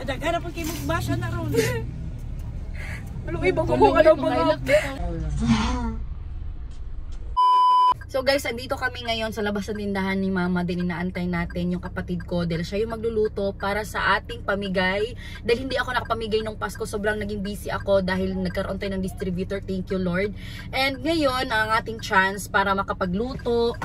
Adagara po kayo magbasa na ron. Maluwi ba ko ano ba? So guys, andito kami ngayon sa labas ng tindahan ni Mama. Din inaantay natin yung kapatid ko dahil siya yung magluluto para sa ating pamigay. Dahil hindi ako nakapamigay nung Pasko, sobrang naging busy ako dahil nagkaroon tayo ng distributor. Thank you Lord. And ngayon, ang ating chance para makapagluto.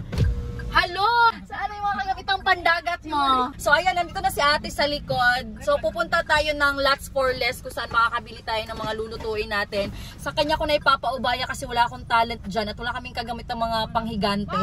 Hello! Saan yung mga kagamitang pandagat mo? So ayan, nandito na si ate sa likod. So pupunta tayo ng Lots for Less kung saan makakabili tayo ng mga lulutuin natin. Sa kanya ko na ipapaubaya kasi wala akong talent dyan at wala kaming kagamit ng mga panghigante.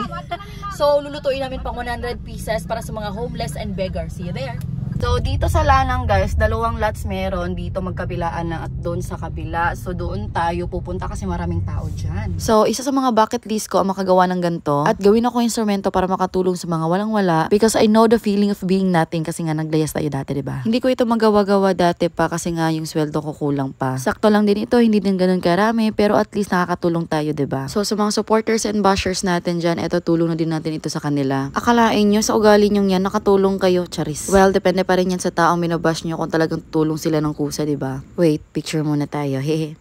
So lulutuin namin pang 100 pieces para sa mga homeless and beggars. See you there! So dito sa Lanang guys, dalawang lots meron. Dito magkabilaan na at doon sa kabila. So doon tayo pupunta kasi maraming tao dyan. So isa sa mga bucket list ko ang makagawa ng ganito. At gawin ako instrumento para makatulong sa mga walang-wala. Because I know the feeling of being nothing kasi nga naglayas tayo dati, diba? Hindi ko ito magawa-gawa dati pa kasi nga yung sweldo ko kulang pa. Sakto lang din ito, hindi din ganun karami. Pero at least nakakatulong tayo, diba? So sa mga supporters and bashers natin dyan, eto tulong na din natin ito sa kanila. Akalain nyo sa ugali nyo yan, nakatulong kayo, charis. Well, depende pa rin yan sa taong binabash nyo kung talagang tulong sila ng kusa, diba? Wait, picture muna tayo, hehe.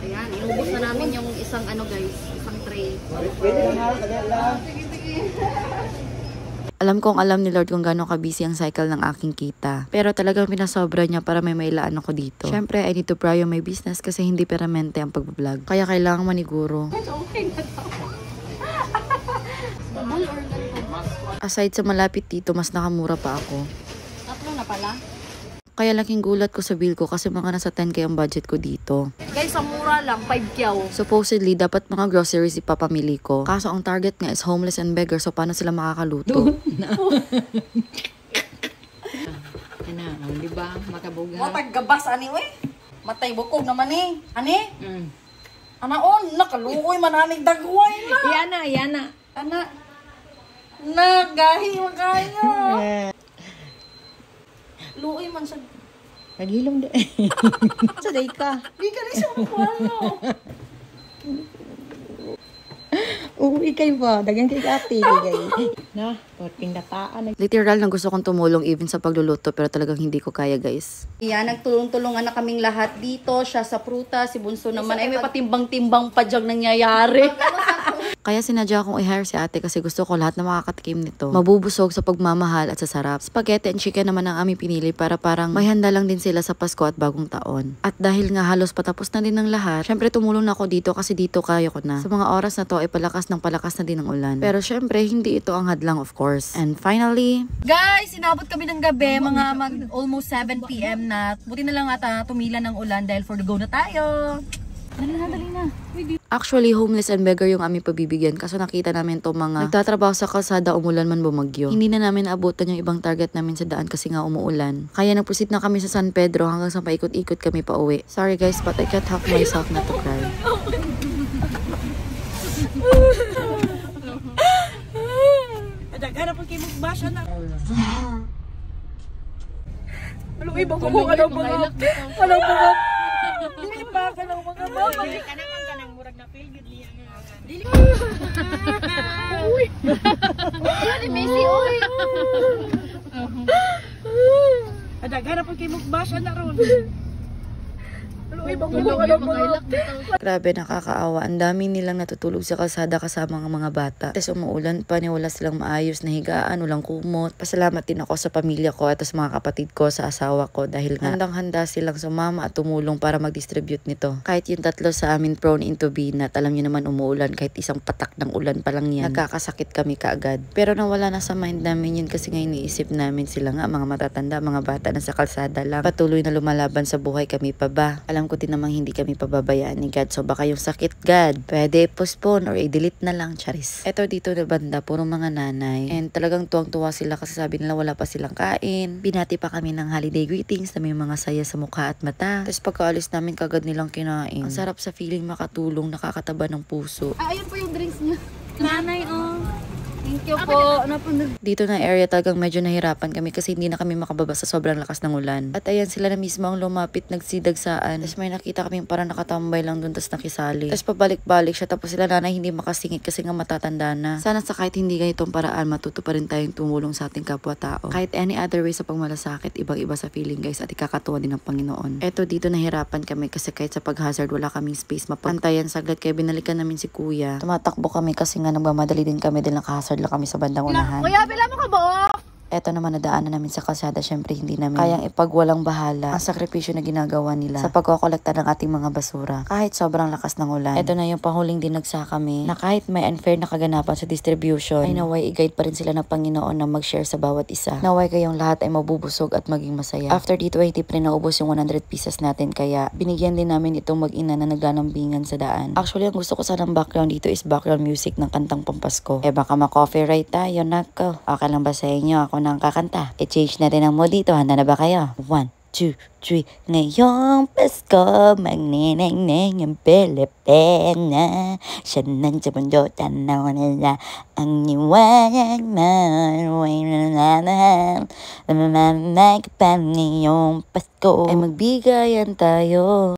Ayan, inubos na namin yung isang ano guys, isang tray. Alam kong alam ni Lord kung gano'ng kabisi ang cycle ng aking kita. Pero talagang pinasobra niya para may mailaan ako dito. Siyempre, I need to prior my business kasi hindi peramente ang pag-vlog. Kaya kailangan maniguro. Aside sa malapit dito, mas nakamura pa ako. Na pala. Kaya laking gulat ko sa bill ko kasi mga nasa 10k ang budget ko dito. Guys, ang mura lang, 5 kyaw. Supposedly, dapat mga groceries ipapamili ko. Kaso ang target nga is homeless and beggar, so paano sila makakaluto? Ano, di ba? Makabuga. Matag gabas, ani we? Matay bukog naman eh. Ani? Anaon, nakalukoy mananig dagway na. Iyana. Ana. Nagahi makayo. Luoy man sa... Naghilom din. Saday ka. Di ka rin sa makuano. Uwi kayo ba? Dagang kay ate. Na, pindataan. Literal na gusto kong tumulong even sa pagluluto pero talagang hindi ko kaya guys. Yan, nagtulong-tulungan na kaming lahat dito. Siya sa pruta, si Bunso naman. Ay may patimbang-timbang pa diyang nangyayari. Kaya sinadya akong i-hire si ate kasi gusto ko lahat na makakatikim nito. Mabubusog sa pagmamahal at sa sarap. Spaghetti and chicken naman ang aming pinili para parang may handa lang din sila sa Pasko at bagong taon. At dahil nga halos patapos na din ng lahat, syempre tumulong na ako dito kasi dito kaya ko na. Sa mga oras na to ay palakas na din ang ulan. Pero syempre hindi ito ang hadlang of course. And finally, guys, inabot kami ng gabi, mga almost 7 PM na. Buti na lang ata tumila ng ulan dahil for the go na tayo. Dali na. Actually, homeless and beggar yung aming pabibigyan. Kaso nakita namin to mga nagtatrabaho sa kalsada, umulan man bumagyo. Hindi na namin abutan yung ibang target namin sa daan kasi nga umuulan. Kaya nag-proceed na kami sa San Pedro hanggang sa paikot-ikot kami pa uwi. Sorry guys, but I can't help myself not to cry. Adagara po kayo magbasa na. Maluwi ba ko ano ba? Dili pa ka ng mga mama. Dili ka naman ka ng murag na feel good niya nga. Dili. Uy. Ano Messi oy. Adagara po kayo magbasa na ron. Grabe, nakakaawa. Ang dami nilang natutulog sa kalsada kasama ng mga bata. Tapos umuulan pa, wala silang maayos na higaan, walang kumot. Pasalamat din ako sa pamilya ko at sa mga kapatid ko, sa asawa ko dahil nga handang-handa silang sumama at tumulong para mag-distribute nito. Kahit yung tatlo sa amin prone into binat, alam nyo naman umuulan, kahit isang patak ng ulan pa lang yan, nagkakasakit kami kaagad. Pero nawala na sa mind namin yun kasi nga iniisip namin sila nga, mga matatanda, mga bata na sa kalsada lang. Patuloy na lumalaban sa buhay, kami pa ba? Alam ko din namang hindi kami pababayaan ni God. So baka yung sakit, God, pwede postpone or i-delete na lang, charis. Eto dito na banda, puro mga nanay. And talagang tuwang-tuwa sila kasi sabi nila wala pa silang kain. Binati pa kami ng holiday greetings na may mga saya sa mukha at mata. Tapos pagkaalis namin kagad nilang kinain. Ang sarap sa feeling makatulong, nakakataba ng puso. Ayun po yung drinks niya. Nanay, oh. Thank you po. Dito na area talagang medyo nahirapan kami kasi hindi na kami makababa sa sobrang lakas ng ulan. At ayan sila na mismo ang lumapit nagsidagsaan. Tapos may nakita kami parang nakatambay lang dun tapos nakisali. Tapos pabalik-balik siya tapos sila nanay hindi makasingit kasi nga matatanda na. Sana sa kahit hindi ganitong paraan matuto pa rin tayong tumulong sa ating kapwa-tao. Kahit any other way sa pagmalasakit, ibang-iba sa feeling guys at ikakatuwa din ng Panginoon. Eto dito nahirapan kami kasi kahit sa pag-hazard wala kaming space mapantayan saglit kaya binalikan namin si kuya. Tumatakbo kami kasi nga nagmamadali din kami dahil nakahazard lang kami sa bandang unahan. Kuya, bila mo ka ba? Eto naman nadaanan namin sa kalsada, syempre hindi namin kayang ipagwalang bahala ang sakripisyo na ginagawa nila sa pagkokolekta ng ating mga basura. Kahit sobrang lakas ng ulan. Eto na yung panghuling dinagsa kami na kahit may unfair na kaganapan sa distribution, ay naway i-guide pa rin sila ng Panginoon na mag-share sa bawat isa. Naway kayong lahat ay mabubusog at maging masaya. After dito ay tipre naubos yung 100 pieces natin kaya binigyan din namin itong mag-ina na naglalambingan sa daan. Actually, ang gusto ko sanang background dito is background music ng kantang Pampasko. Eh baka ma-copyright tayo, nako. Okay lang ba sa inyo? Ako nang kakanta. I-change natin ang mood dito. Handa na ba kayo? 1, 2, 3. Ngayong Pasko, magnineng-neng ang Pilipina. Siya nang sa mundo, tanaw nila ang iwanag man. Way na naman. Mamamag pa ngayong Pasko. Ay magbigayan tayo.